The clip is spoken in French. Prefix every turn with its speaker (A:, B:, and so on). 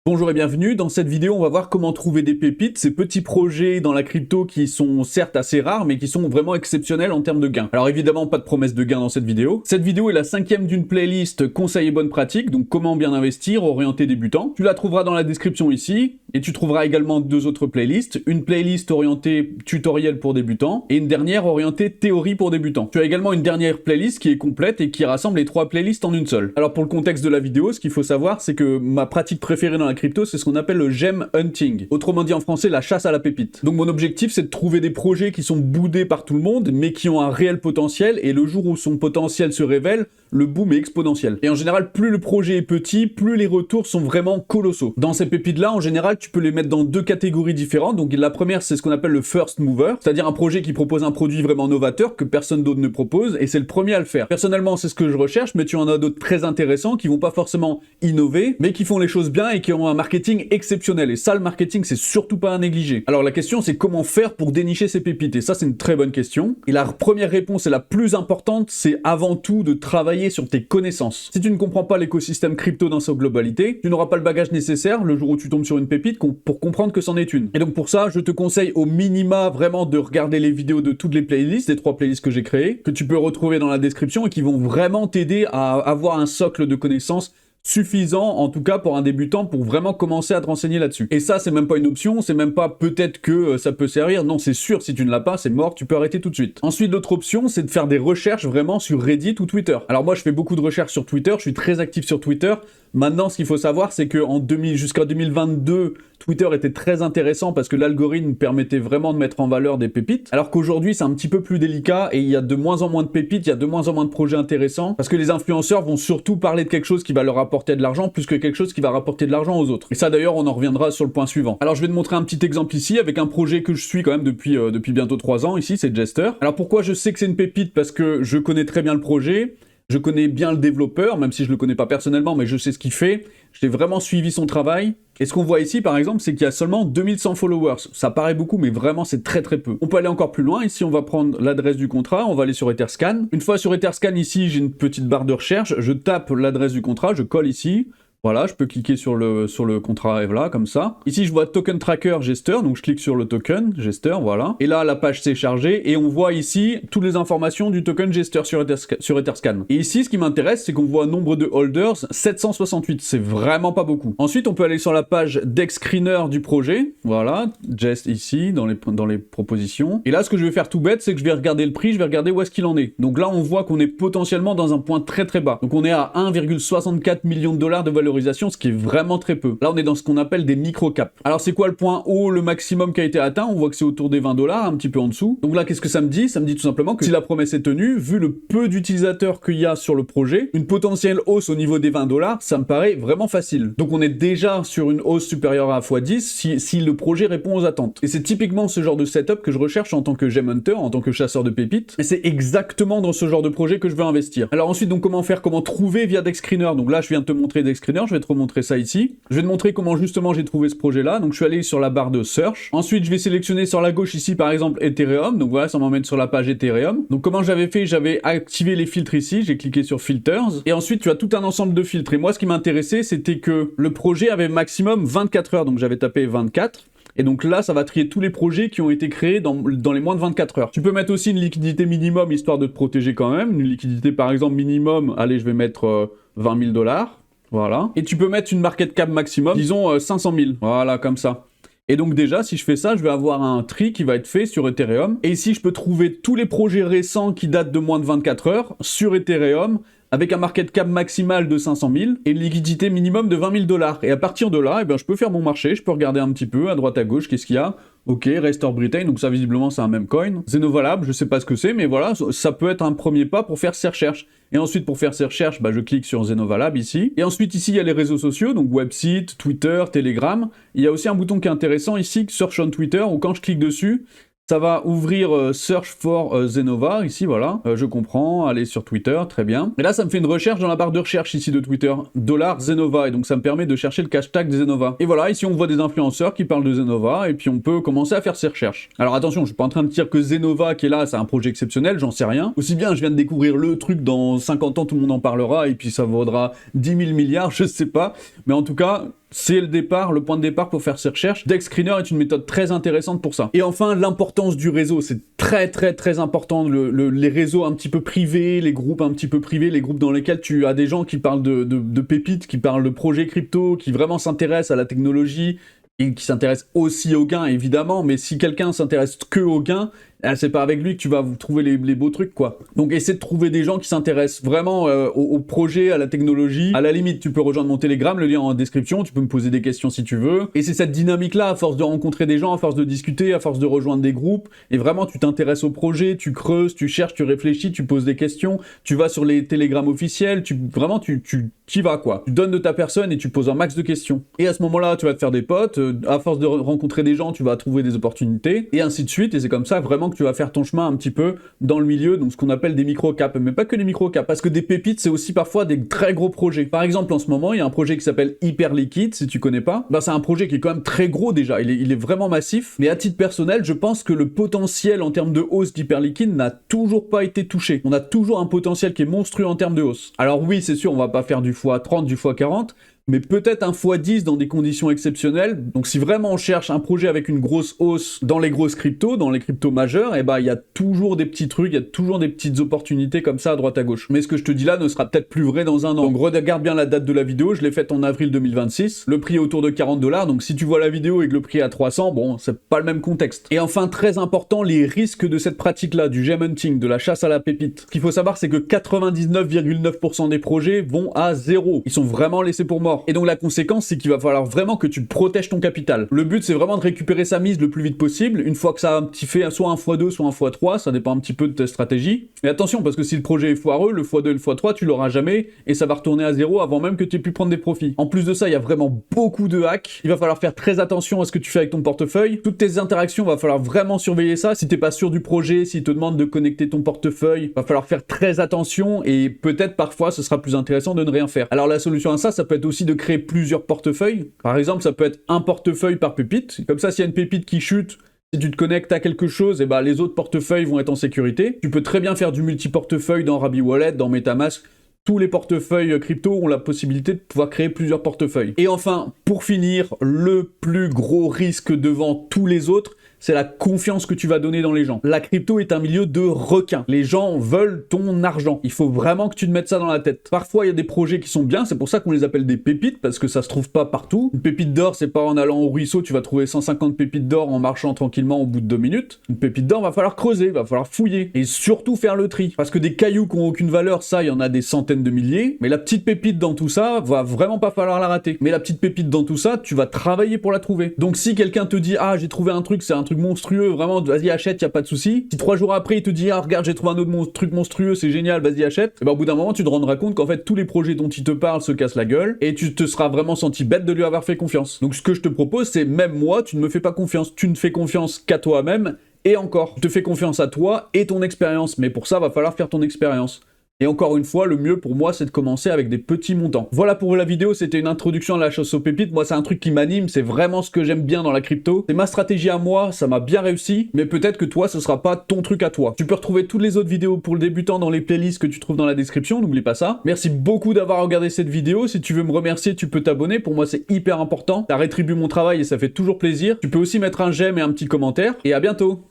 A: Bonjour et bienvenue, dans cette vidéo on va voir comment trouver des pépites, ces petits projets dans la crypto qui sont certes assez rares mais qui sont vraiment exceptionnels en termes de gains. Alors évidemment pas de promesse de gains dans cette vidéo. Cette vidéo est la 5e d'une playlist conseils et bonnes pratiques, donc comment bien investir, orienté débutant. Tu la trouveras dans la description ici, et tu trouveras également deux autres playlists, une playlist orientée tutoriel pour débutants et une dernière orientée théorie pour débutants. Tu as également une dernière playlist qui est complète et qui rassemble les trois playlists en une seule. Alors pour le contexte de la vidéo, ce qu'il faut savoir c'est que ma pratique préférée dans la crypto, c'est ce qu'on appelle le gem hunting. Autrement dit en français, la chasse à la pépite. Donc mon objectif, c'est de trouver des projets qui sont boudés par tout le monde, mais qui ont un réel potentiel, et le jour où son potentiel se révèle, le boom est exponentiel. Et en général, plus le projet est petit, plus les retours sont vraiment colossaux. Dans ces pépites-là, en général, tu peux les mettre dans deux catégories différentes. Donc la première, c'est ce qu'on appelle le first mover, c'est-à-dire un projet qui propose un produit vraiment novateur que personne d'autre ne propose, et c'est le premier à le faire. Personnellement, c'est ce que je recherche, mais tu en as d'autres très intéressants qui vont pas forcément innover, mais qui font les choses bien et qui ont un marketing exceptionnel. Et ça, le marketing, c'est surtout pas à négliger. Alors la question, c'est comment faire pour dénicher ces pépites? Et ça, c'est une très bonne question. Et la première réponse et la plus importante, c'est avant tout de travailler sur tes connaissances. Si tu ne comprends pas l'écosystème crypto dans sa globalité, tu n'auras pas le bagage nécessaire le jour où tu tombes sur une pépite pour comprendre que c'en est une. Et donc pour ça, je te conseille au minima vraiment de regarder les vidéos de toutes les playlists, les 3 playlists que j'ai créées, que tu peux retrouver dans la description et qui vont vraiment t'aider à avoir un socle de connaissances suffisant, en tout cas pour un débutant, pour vraiment commencer à te renseigner là-dessus. Et ça, c'est même pas une option, c'est même pas peut-être que ça peut servir, non, c'est sûr, si tu ne l'as pas, c'est mort, tu peux arrêter tout de suite. Ensuite, l'autre option, c'est de faire des recherches vraiment sur Reddit ou Twitter. Alors moi, je fais beaucoup de recherches sur Twitter, je suis très actif sur Twitter. Maintenant, ce qu'il faut savoir, c'est que jusqu'en 2022, Twitter était très intéressant parce que l'algorithme permettait vraiment de mettre en valeur des pépites, alors qu'aujourd'hui, c'est un petit peu plus délicat et il y a de moins en moins de pépites, il y a de moins en moins de projets intéressants, parce que les influenceurs vont surtout parler de quelque chose qui va leur apporter de l'argent plus que quelque chose qui va rapporter de l'argent aux autres. Et ça, d'ailleurs, on en reviendra sur le point suivant. Alors, je vais te montrer un petit exemple ici avec un projet que je suis quand même depuis bientôt 3 ans. Ici, c'est Jester. Alors, pourquoi je sais que c'est une pépite? Parce que je connais très bien le projet. Je connais bien le développeur, même si je le connais pas personnellement, mais je sais ce qu'il fait. J'ai vraiment suivi son travail. Et ce qu'on voit ici, par exemple, c'est qu'il y a seulement 2100 followers. Ça paraît beaucoup, mais vraiment, c'est très très peu. On peut aller encore plus loin. Ici, on va prendre l'adresse du contrat. On va aller sur Etherscan. Une fois sur Etherscan, ici, j'ai une petite barre de recherche. Je tape l'adresse du contrat. Je colle ici. Voilà, je peux cliquer sur le contrat là, comme ça. Ici, je vois Token Tracker Jester, donc je clique sur le token Jester, voilà. Et là, la page s'est chargée, et on voit ici toutes les informations du token Jester sur Etherscan. Et ici, ce qui m'intéresse, c'est qu'on voit nombre de holders, 768, c'est vraiment pas beaucoup. Ensuite, on peut aller sur la page Deck Screener du projet, voilà, Jest ici, dans les propositions. Et là, ce que je vais faire tout bête, c'est que je vais regarder le prix, je vais regarder où est-ce qu'il en est. Donc là, on voit qu'on est potentiellement dans un point très très bas. Donc on est à 1,64 million de dollars de valeur, ce qui est vraiment très peu. Là, on est dans ce qu'on appelle des micro-caps. Alors, c'est quoi le point haut, le maximum qui a été atteint? On voit que c'est autour des 20 $, un petit peu en dessous. Donc là, qu'est-ce que ça me dit? Ça me dit tout simplement que si la promesse est tenue, vu le peu d'utilisateurs qu'il y a sur le projet, une potentielle hausse au niveau des 20 $, ça me paraît vraiment facile. Donc, on est déjà sur une hausse supérieure à x10 si le projet répond aux attentes. Et c'est typiquement ce genre de setup que je recherche en tant que gem hunter, en tant que chasseur de pépites. Et c'est exactement dans ce genre de projet que je veux investir. Alors ensuite, donc comment trouver via Deck Screener? Donc là, je viens de te montrer Deck Screener. Je vais te remontrer ça ici. Je vais te montrer comment justement j'ai trouvé ce projet-là. Donc je suis allé sur la barre de Search. Ensuite, je vais sélectionner sur la gauche ici, par exemple, Ethereum. Donc voilà, ça m'emmène sur la page Ethereum. Donc comment j'avais fait? J'avais activé les filtres ici. J'ai cliqué sur Filters. Et ensuite, tu as tout un ensemble de filtres. Et moi, ce qui m'intéressait, c'était que le projet avait maximum 24 heures. Donc j'avais tapé 24. Et donc là, ça va trier tous les projets qui ont été créés dans les moins de 24 heures. Tu peux mettre aussi une liquidité minimum, histoire de te protéger quand même. Une liquidité, par exemple, minimum, allez, je vais mettre 20 000 $. Voilà. Et tu peux mettre une market cap maximum, disons 500 000. Voilà, comme ça. Et donc déjà, si je fais ça, je vais avoir un tri qui va être fait sur Ethereum. Et ici, je peux trouver tous les projets récents qui datent de moins de 24 heures sur Ethereum, avec un market cap maximal de 500 000 et une liquidité minimum de 20 000 $. Et à partir de là, eh bien, je peux faire mon marché, je peux regarder un petit peu à droite à gauche, qu'est-ce qu'il y a. Ok, Restore Britain, donc ça visiblement c'est un même coin. Zenova Lab, je sais pas ce que c'est, mais voilà, ça peut être un premier pas pour faire ses recherches. Et ensuite, pour faire ses recherches, je clique sur Zenova Lab ici. Et ensuite, ici, il y a les réseaux sociaux, donc website, Twitter, Telegram. Il y a aussi un bouton qui est intéressant ici, Search on Twitter, où quand je clique dessus, ça va ouvrir Search for Zenova, ici, voilà. Je comprends, aller sur Twitter, très bien. Et là, ça me fait une recherche dans la barre de recherche ici de Twitter, $Zenova, et donc ça me permet de chercher le hashtag de Zenova. Et voilà, ici, on voit des influenceurs qui parlent de Zenova, et puis on peut commencer à faire ses recherches. Alors attention, je suis pas en train de dire que Zenova, qui est là, c'est un projet exceptionnel, j'en sais rien. Aussi bien, je viens de découvrir le truc, dans 50 ans, tout le monde en parlera, et puis ça vaudra 10 000 milliards, je sais pas. Mais en tout cas, c'est le point de départ pour faire ses recherches. DexScreener est une méthode très intéressante pour ça. Et enfin, l'importance du réseau, c'est très important. Les réseaux un petit peu privés, les groupes un petit peu privés, les groupes dans lesquels tu as des gens qui parlent de pépites, qui parlent de projets crypto, qui vraiment s'intéressent à la technologie, et qui s'intéressent aussi aux gains, évidemment, mais si quelqu'un s'intéresse que aux gains, c'est pas avec lui que tu vas trouver les beaux trucs, quoi. Donc essaie de trouver des gens qui s'intéressent vraiment au projet, à la technologie. À la limite, tu peux rejoindre mon Telegram, le lien en description, tu peux me poser des questions si tu veux. Et c'est cette dynamique-là, à force de rencontrer des gens, à force de discuter, à force de rejoindre des groupes, et vraiment tu t'intéresses au projet, tu creuses, tu cherches, tu réfléchis, tu poses des questions, tu vas sur les Telegram officiels, tu y vas, quoi. Tu donnes de ta personne et tu poses un max de questions. Et à ce moment-là, tu vas te faire des potes, à force de rencontrer des gens, tu vas trouver des opportunités, et ainsi de suite, et c'est comme ça vraiment que tu vas faire ton chemin un petit peu dans le milieu, donc ce qu'on appelle des micro-caps, mais pas que des micro-caps, parce que des pépites, c'est aussi parfois des très gros projets. Par exemple, en ce moment, il y a un projet qui s'appelle Hyperliquid, si tu connais pas, c'est un projet qui est quand même très gros déjà, il est vraiment massif, mais à titre personnel, je pense que le potentiel en termes de hausse d'Hyperliquid n'a toujours pas été touché. On a toujours un potentiel qui est monstrueux en termes de hausse. Alors oui, c'est sûr, on va pas faire du x30, du x40, mais peut-être un x10 dans des conditions exceptionnelles. Donc si vraiment on cherche un projet avec une grosse hausse dans les grosses cryptos, dans les cryptos majeures, et il y a toujours des petits trucs, il y a toujours des petites opportunités comme ça à droite à gauche. Mais ce que je te dis là ne sera peut-être plus vrai dans un an. Donc regarde bien la date de la vidéo, je l'ai faite en avril 2026. Le prix est autour de 40 $, donc si tu vois la vidéo et que le prix est à 300, bon, c'est pas le même contexte. Et enfin, très important, les risques de cette pratique-là, du gem hunting, de la chasse à la pépite. Ce qu'il faut savoir, c'est que 99,9% des projets vont à zéro. Ils sont vraiment laissés pour mort. Et donc la conséquence, c'est qu'il va falloir vraiment que tu protèges ton capital. Le but, c'est vraiment de récupérer sa mise le plus vite possible, une fois que ça a un petit fait soit un x2, soit un x3, ça dépend un petit peu de ta stratégie. Et attention, parce que si le projet est foireux, le x2 et le x3, tu l'auras jamais, et ça va retourner à zéro avant même que tu aies pu prendre des profits. En plus de ça, il y a vraiment beaucoup de hacks. Il va falloir faire très attention à ce que tu fais avec ton portefeuille. Toutes tes interactions, va falloir vraiment surveiller ça. Si t'es pas sûr du projet, s'il te demande de connecter ton portefeuille, va falloir faire très attention, et peut-être parfois, ce sera plus intéressant de ne rien faire. Alors la solution à ça, ça peut être aussi de créer plusieurs portefeuilles. Par exemple, ça peut être un portefeuille par pépite. Comme ça, s'il y a une pépite qui chute, si tu te connectes à quelque chose, les autres portefeuilles vont être en sécurité. Tu peux très bien faire du multi-portefeuille dans Rabby Wallet, dans MetaMask. Tous les portefeuilles crypto ont la possibilité de pouvoir créer plusieurs portefeuilles. Et enfin, pour finir, le plus gros risque devant tous les autres, c'est la confiance que tu vas donner dans les gens. La crypto est un milieu de requins. Les gens veulent ton argent. Il faut vraiment que tu te mettes ça dans la tête. Parfois, il y a des projets qui sont bien, c'est pour ça qu'on les appelle des pépites, parce que ça se trouve pas partout. Une pépite d'or, c'est pas en allant au ruisseau, tu vas trouver 150 pépites d'or en marchant tranquillement au bout de 2 minutes. Une pépite d'or, va falloir creuser, va falloir fouiller. Et surtout faire le tri. Parce que des cailloux qui ont aucune valeur, ça, il y en a des centaines de milliers. Mais la petite pépite dans tout ça, va vraiment pas falloir la rater. Mais la petite pépite dans tout ça, tu vas travailler pour la trouver. Donc si quelqu'un te dit, ah, j'ai trouvé un truc, c'est un truc monstrueux, vraiment, vas-y achète, y a pas de souci. Si 3 jours après il te dit, ah regarde, j'ai trouvé un autre truc monstrueux, c'est génial, vas-y achète, et au bout d'un moment tu te rendras compte qu'en fait tous les projets dont il te parle se cassent la gueule, et tu te seras vraiment senti bête de lui avoir fait confiance. Donc ce que je te propose, c'est même moi, tu ne me fais pas confiance, tu ne fais confiance qu'à toi-même, et encore, je te fais confiance à toi et ton expérience, mais pour ça va falloir faire ton expérience. Et encore une fois, le mieux pour moi, c'est de commencer avec des petits montants. Voilà pour la vidéo, c'était une introduction à la chasse aux pépites. Moi, c'est un truc qui m'anime, c'est vraiment ce que j'aime bien dans la crypto. C'est ma stratégie à moi, ça m'a bien réussi, mais peut-être que toi, ce sera pas ton truc à toi. Tu peux retrouver toutes les autres vidéos pour le débutant dans les playlists que tu trouves dans la description, n'oublie pas ça. Merci beaucoup d'avoir regardé cette vidéo. Si tu veux me remercier, tu peux t'abonner. Pour moi, c'est hyper important. Ça rétribue mon travail et ça fait toujours plaisir. Tu peux aussi mettre un j'aime et un petit commentaire. Et à bientôt!